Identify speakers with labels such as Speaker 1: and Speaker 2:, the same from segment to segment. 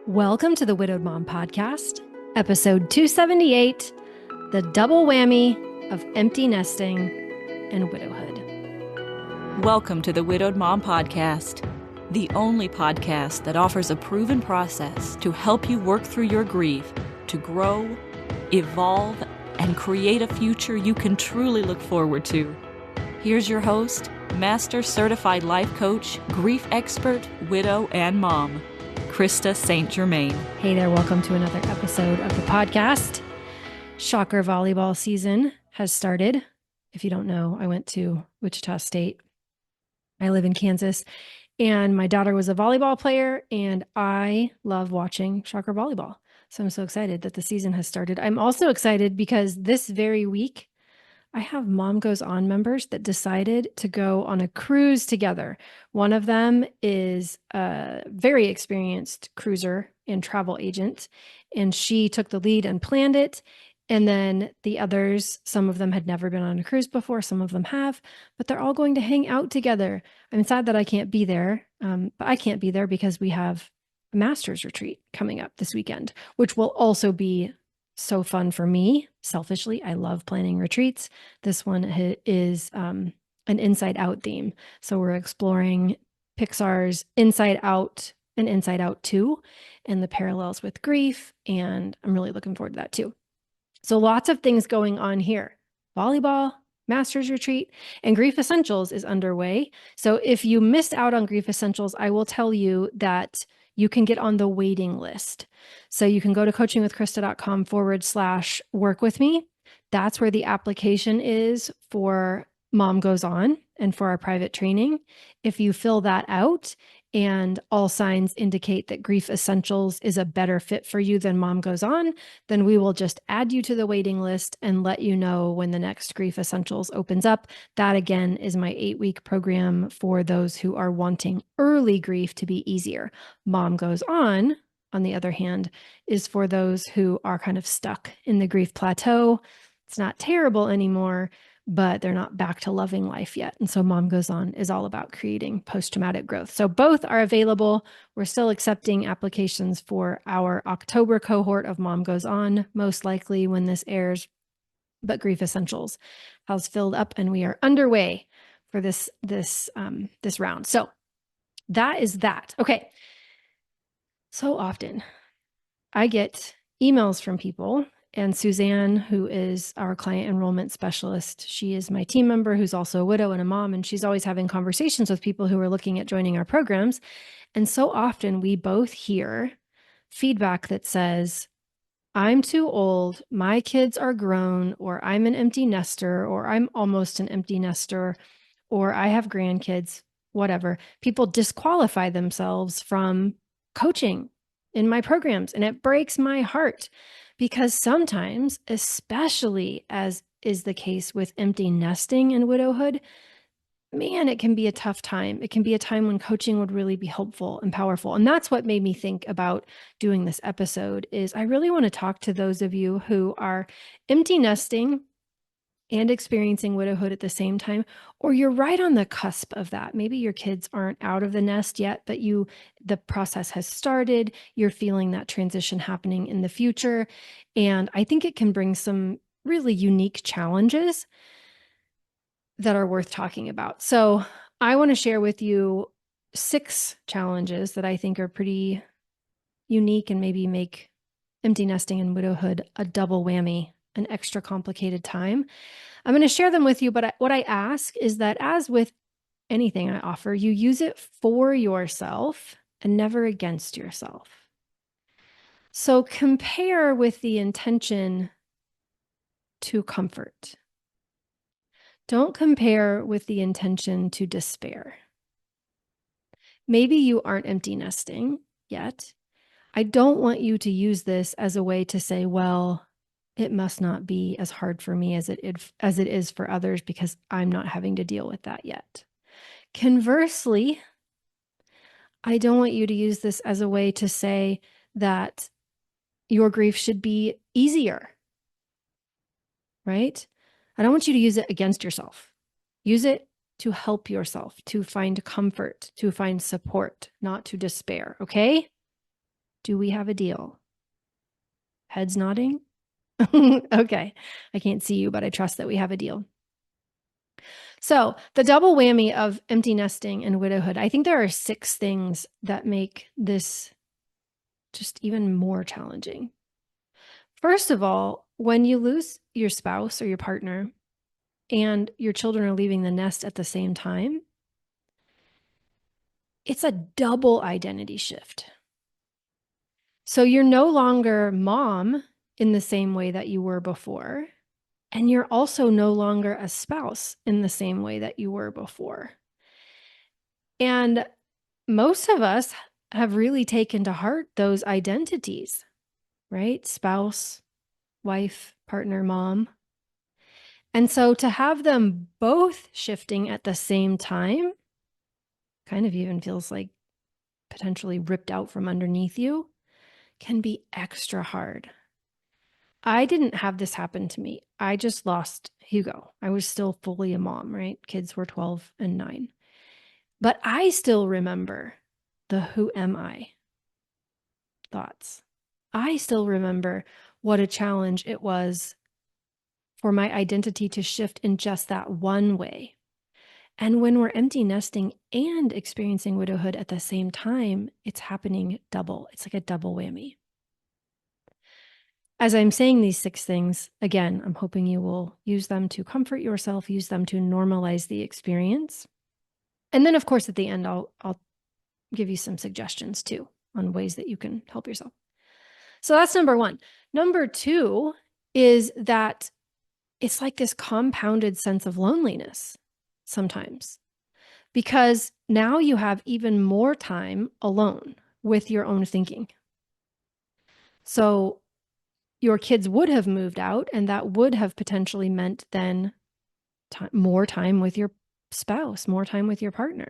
Speaker 1: Welcome to the Widowed Mom Podcast, episode 278, the double whammy of empty nesting and widowhood.
Speaker 2: Welcome to the Widowed Mom Podcast, the only podcast that offers a proven process to help you work through your grief, to grow, evolve, and create a future you can truly look forward to. Here's your host, Master Certified Life Coach, grief expert, widow, and mom, Krista St-Germain.
Speaker 1: Hey there, welcome to another episode of the podcast. Shocker volleyball season has started. If you don't know, I went to Wichita State. I live in Kansas, and my daughter was a volleyball player, and I love watching Shocker volleyball. So I'm so excited that the season has started. I'm also excited because this very week, I have Mom Goes On members that decided to go on a cruise together. One of them is a very experienced cruiser and travel agent, and she took the lead and planned it. And then the others, some of them had never been on a cruise before, some of them have, but they're all going to hang out together. I'm sad that I can't be there, but I can't be there because we have a master's retreat coming up this weekend, which will also be so fun for me. Selfishly, I love planning retreats. This one is an Inside Out theme. So we're exploring Pixar's Inside Out and Inside Out 2 and the parallels with grief. And I'm really looking forward to that too. So lots of things going on here. Volleyball, master's retreat, and Grief Essentials is underway. So if you missed out on Grief Essentials, I will tell you that you can get on the waiting list. So you can go to coachingwithkrista.com/work with me. That's where the application is for Mom Goes On and for our private training. If you fill that out and all signs indicate that Grief Essentials is a better fit for you than Mom Goes On, then we will just add you to the waiting list and let you know when the next Grief Essentials opens up. That again is my 8-week program for those who are wanting early grief to be easier. Mom Goes On the other hand, is for those who are kind of stuck in the grief plateau. It's not terrible anymore, but they're not back to loving life yet. And so Mom Goes On is all about creating post-traumatic growth. So both are available. We're still accepting applications for our October cohort of Mom Goes On, most likely when this airs, but Grief Essentials has filled up and we are underway for this round. So that is that. Okay. So often I get emails from people, and Suzanne, who is our client enrollment specialist, she is my team member who's also a widow and a mom, and she's always having conversations with people who are looking at joining our programs. And so often we both hear feedback that says, I'm too old, my kids are grown, or I'm an empty nester, or I'm almost an empty nester, or I have grandkids, whatever. People disqualify themselves from coaching in my programs. And it breaks my heart because sometimes, especially as is the case with empty nesting and widowhood, man, it can be a tough time. It can be a time when coaching would really be helpful and powerful. And that's what made me think about doing this episode is I really want to talk to those of you who are empty nesting and experiencing widowhood at the same time, or you're right on the cusp of that. Maybe your kids aren't out of the nest yet, but the process has started. You're feeling that transition happening in the future. And I think it can bring some really unique challenges that are worth talking about. So I want to share with you 6 challenges that I think are pretty unique and maybe make empty nesting and widowhood a double whammy, an extra complicated time. I'm going to share them with you, but what I ask is that as with anything I offer, you use it for yourself and never against yourself. So compare with the intention to comfort. Don't compare with the intention to despair. Maybe you aren't empty nesting yet. I don't want you to use this as a way to say, well, it must not be as hard for me as it is for others because I'm not having to deal with that yet. Conversely, I don't want you to use this as a way to say that your grief should be easier, right? I don't want you to use it against yourself. Use it to help yourself, to find comfort, to find support, not to despair, okay? Do we have a deal? Heads nodding? Okay. I can't see you, but I trust that we have a deal. So the double whammy of empty nesting and widowhood, I think there are 6 things that make this just even more challenging. First of all, when you lose your spouse or your partner and your children are leaving the nest at the same time, it's a double identity shift. So you're no longer mom in the same way that you were before, and you're also no longer a spouse in the same way that you were before. And most of us have really taken to heart those identities, right? Spouse, wife, partner, mom. And so to have them both shifting at the same time kind of even feels like potentially ripped out from underneath you can be extra hard. I didn't have this happen to me. I just lost Hugo. I was still fully a mom, right? Kids were 12 and 9. But I still remember the who am I thoughts. I still remember what a challenge it was for my identity to shift in just that one way. And when we're empty nesting and experiencing widowhood at the same time, it's happening double. It's like a double whammy. As I'm saying these 6 things, again, I'm hoping you will use them to comfort yourself, use them to normalize the experience. And then, of course, at the end, I'll give you some suggestions too on ways that you can help yourself. So that's number 1. Number 2 is that it's like this compounded sense of loneliness sometimes, because now you have even more time alone with your own thinking. So your kids would have moved out, and that would have potentially meant then more time with your spouse, more time with your partner.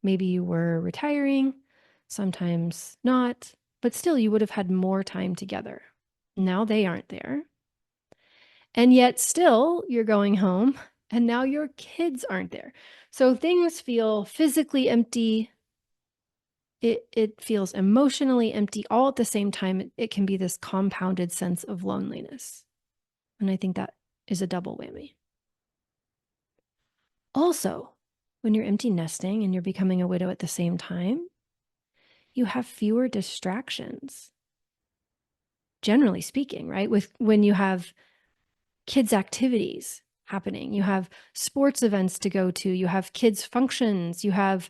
Speaker 1: Maybe you were retiring, sometimes not, but still you would have had more time together. Now they aren't there. And yet still you're going home and now your kids aren't there. So things feel physically empty. It feels emotionally empty all at the same time. It can be this compounded sense of loneliness. And I think that is a double whammy. Also, when you're empty nesting and you're becoming a widow at the same time, you have fewer distractions. Generally speaking, right? When you have kids' activities happening, you have sports events to go to, you have kids' functions, you have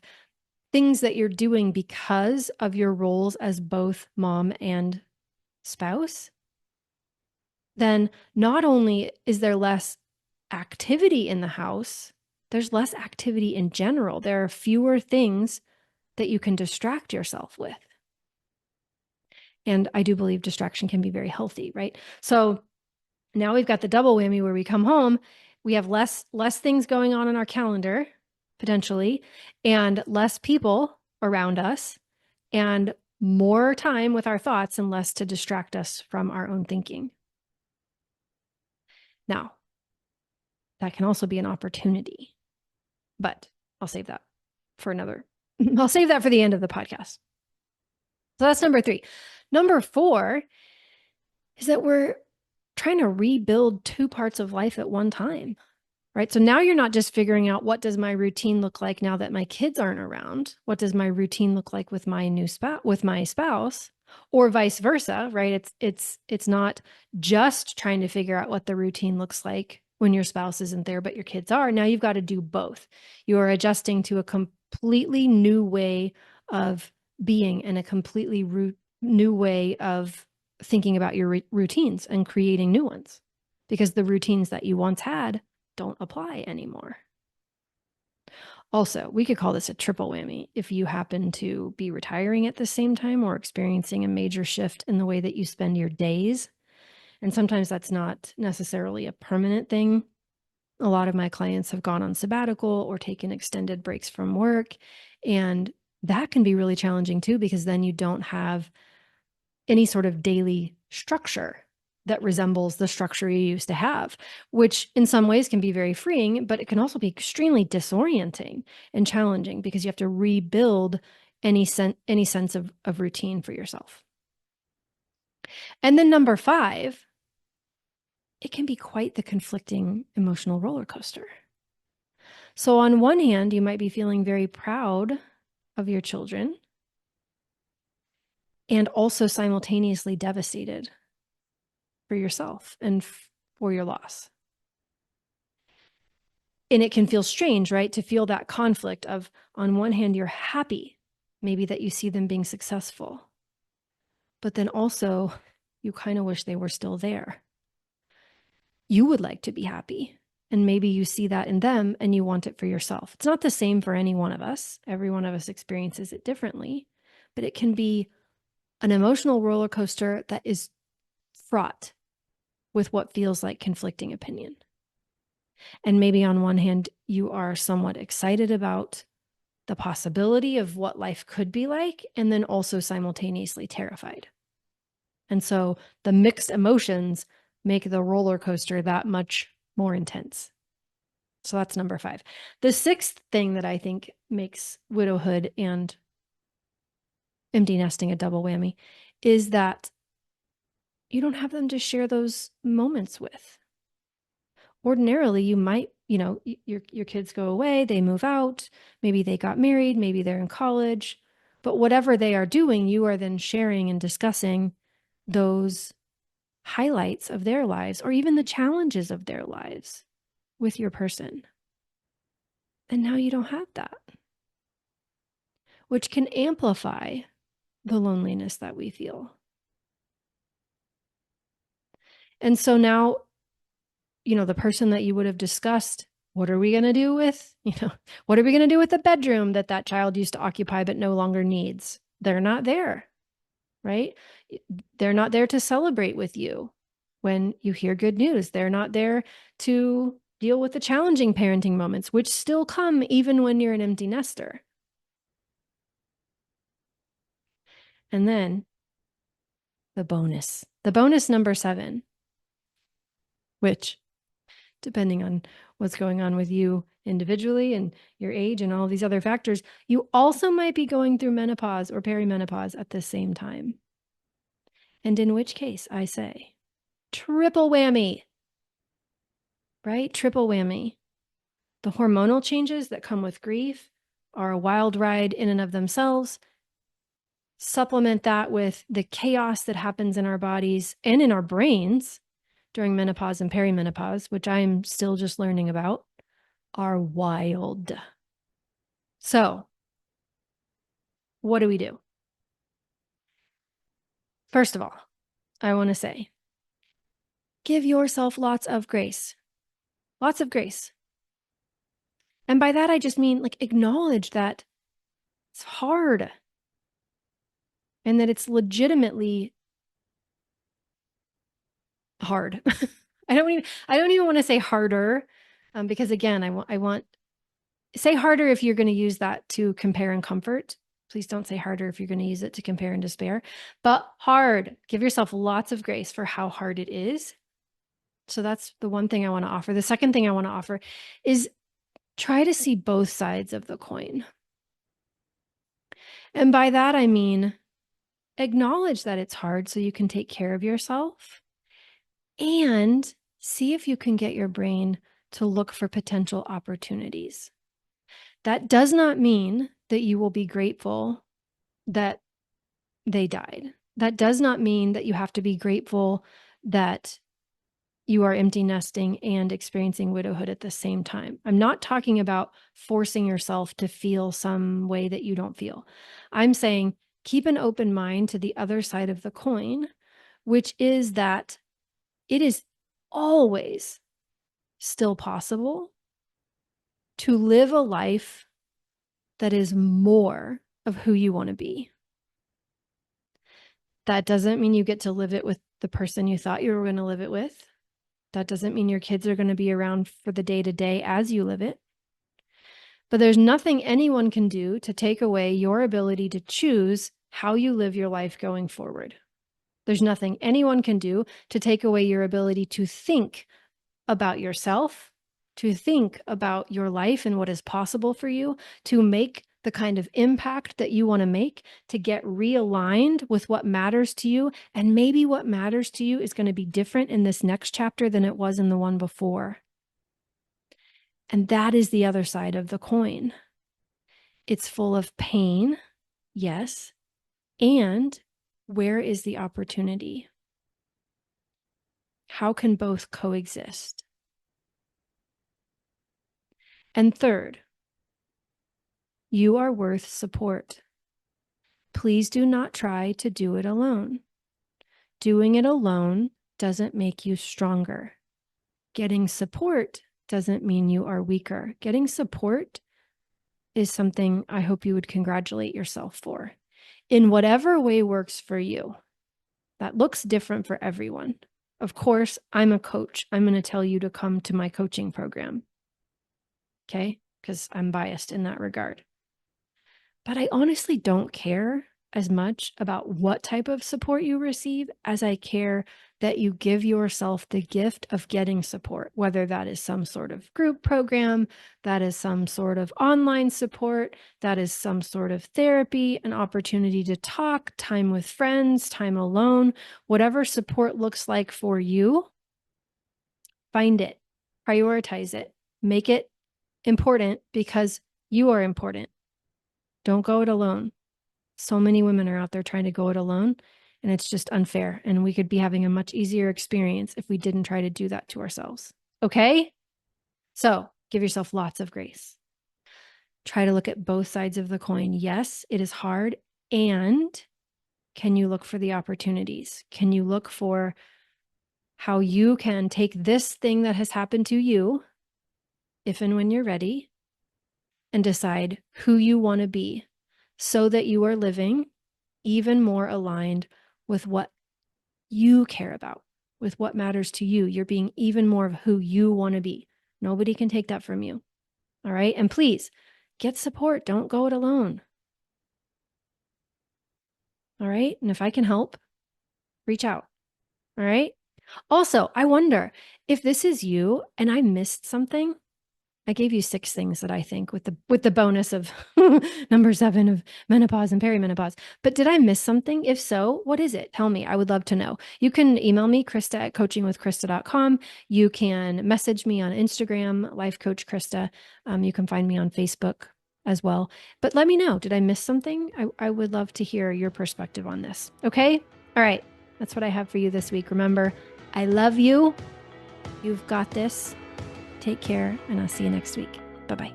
Speaker 1: things that you're doing because of your roles as both mom and spouse, then not only is there less activity in the house, there's less activity in general. There are fewer things that you can distract yourself with. And I do believe distraction can be very healthy, right? So now we've got the double whammy where we come home, we have less things going on in our calendar, potentially, and less people around us, and more time with our thoughts and less to distract us from our own thinking. Now, that can also be an opportunity, but I'll save that for I'll save that for the end of the podcast. So that's number 3. Number 4 is that we're trying to rebuild 2 parts of life at one time, right? So now you're not just figuring out, what does my routine look like now that my kids aren't around? What does my routine look like with my spouse, or vice versa, right? It's not just trying to figure out what the routine looks like when your spouse isn't there, but your kids are. Now you've got to do both. You are adjusting to a completely new way of being and a completely new way of thinking about your routines and creating new ones, because the routines that you once had don't apply anymore. Also, we could call this a triple whammy if you happen to be retiring at the same time or experiencing a major shift in the way that you spend your days. And sometimes that's not necessarily a permanent thing. A lot of my clients have gone on sabbatical or taken extended breaks from work. And that can be really challenging too, because then you don't have any sort of daily structure that resembles the structure you used to have, which in some ways can be very freeing, but it can also be extremely disorienting and challenging because you have to rebuild any sense of routine for yourself. And then number 5, it can be quite the conflicting emotional roller coaster. So on one hand, you might be feeling very proud of your children and also simultaneously devastated for yourself and for your loss. And it can feel strange, right? To feel that conflict of, on one hand, you're happy, maybe that you see them being successful, but then also you kind of wish they were still there. You would like to be happy, and maybe you see that in them and you want it for yourself. It's not the same for any one of us. Every one of us experiences it differently, but it can be an emotional roller coaster that is fraught with what feels like conflicting opinion. And maybe on one hand, you are somewhat excited about the possibility of what life could be like, and then also simultaneously terrified. And so the mixed emotions make the roller coaster that much more intense. So that's number 5. The 6th thing that I think makes widowhood and empty nesting a double whammy is that you don't have them to share those moments with. Ordinarily, you might, your kids go away, they move out, maybe they got married, maybe they're in college, but whatever they are doing, you are then sharing and discussing those highlights of their lives or even the challenges of their lives with your person. And now you don't have that, which can amplify the loneliness that we feel. And so now, the person that you would have discussed, what are we going to do with, what are we going to do with the bedroom that child used to occupy but no longer needs? They're not there, right? They're not there to celebrate with you when you hear good news. They're not there to deal with the challenging parenting moments, which still come even when you're an empty nester. And then the bonus number 7, which, depending on what's going on with you individually and your age and all these other factors, you also might be going through menopause or perimenopause at the same time. And in which case, I say, triple whammy, right? Triple whammy. The hormonal changes that come with grief are a wild ride in and of themselves. Supplement that with the chaos that happens in our bodies and in our brains during menopause and perimenopause, which I'm still just learning about, are wild. So, what do we do? First of all, I want to say, give yourself lots of grace. Lots of grace. And by that, I just mean acknowledge that it's hard and that it's legitimately hard. I don't even want to say harder, because again, I want say harder if you're going to use that to compare and comfort. Please don't say harder if you're going to use it to compare and despair. But hard, give yourself lots of grace for how hard it is. So that's the one thing I want to offer. The second thing I want to offer is try to see both sides of the coin. And by that, I mean, acknowledge that it's hard so you can take care of yourself, and see if you can get your brain to look for potential opportunities. That does not mean that you will be grateful that they died. That does not mean that you have to be grateful that you are empty nesting and experiencing widowhood at the same time. I'm not talking about forcing yourself to feel some way that you don't feel. I'm saying keep an open mind to the other side of the coin, which is that it is always still possible to live a life that is more of who you want to be. That doesn't mean you get to live it with the person you thought you were going to live it with. That doesn't mean your kids are going to be around for the day-to-day as you live it. But there's nothing anyone can do to take away your ability to choose how you live your life going forward. There's nothing anyone can do to take away your ability to think about yourself, to think about your life and what is possible for you, to make the kind of impact that you want to make, to get realigned with what matters to you. And maybe what matters to you is going to be different in this next chapter than it was in the one before. And that is the other side of the coin. It's full of pain, yes. And where is the opportunity? How can both coexist? And third, you are worth support. Please do not try to do it alone. Doing it alone doesn't make you stronger. Getting support doesn't mean you are weaker. Getting support is something I hope you would congratulate yourself for, in whatever way works for you. That looks different for everyone. Of course, I'm a coach. I'm going to tell you to come to my coaching program. Okay? Because I'm biased in that regard. But I honestly don't care as much about what type of support you receive as I care that you give yourself the gift of getting support, whether that is some sort of group program, that is some sort of online support, that is some sort of therapy, an opportunity to talk, time with friends, time alone, whatever support looks like for you, find it, prioritize it, make it important because you are important. Don't go it alone. So many women are out there trying to go it alone, and it's just unfair. And we could be having a much easier experience if we didn't try to do that to ourselves. Okay? So give yourself lots of grace. Try to look at both sides of the coin. Yes, it is hard. And can you look for the opportunities? Can you look for how you can take this thing that has happened to you, if and when you're ready, and decide who you want to be so that you are living even more aligned with what you care about, with what matters to you. You're being even more of who you want to be. Nobody can take that from you. All right? And please get support. Don't go it alone. All right? And if I can help, reach out. All right? Also, I wonder if this is you and I missed something. I gave you 6 things that I think with the bonus of number 7 of menopause and perimenopause. But did I miss something? If so, what is it? Tell me. I would love to know. You can email me, Krista@coachingwithkrista.com. You can message me on Instagram, Life Coach Krista. You can find me on Facebook as well. But let me know. Did I miss something? I would love to hear your perspective on this. Okay? All right. That's what I have for you this week. Remember, I love you. You've got this. Take care, and I'll see you next week. Bye-bye.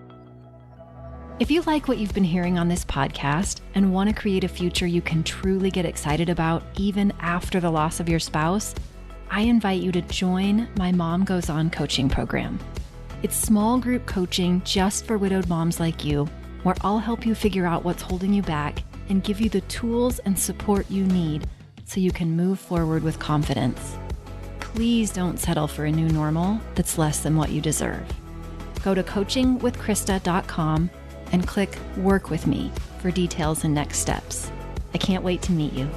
Speaker 3: If you like what you've been hearing on this podcast and want to create a future you can truly get excited about even after the loss of your spouse, I invite you to join my Mom Goes On coaching program. It's small group coaching just for widowed moms like you, where I'll help you figure out what's holding you back and give you the tools and support you need so you can move forward with confidence. Please don't settle for a new normal that's less than what you deserve. Go to coachingwithkrista.com and click Work With Me for details and next steps. I can't wait to meet you.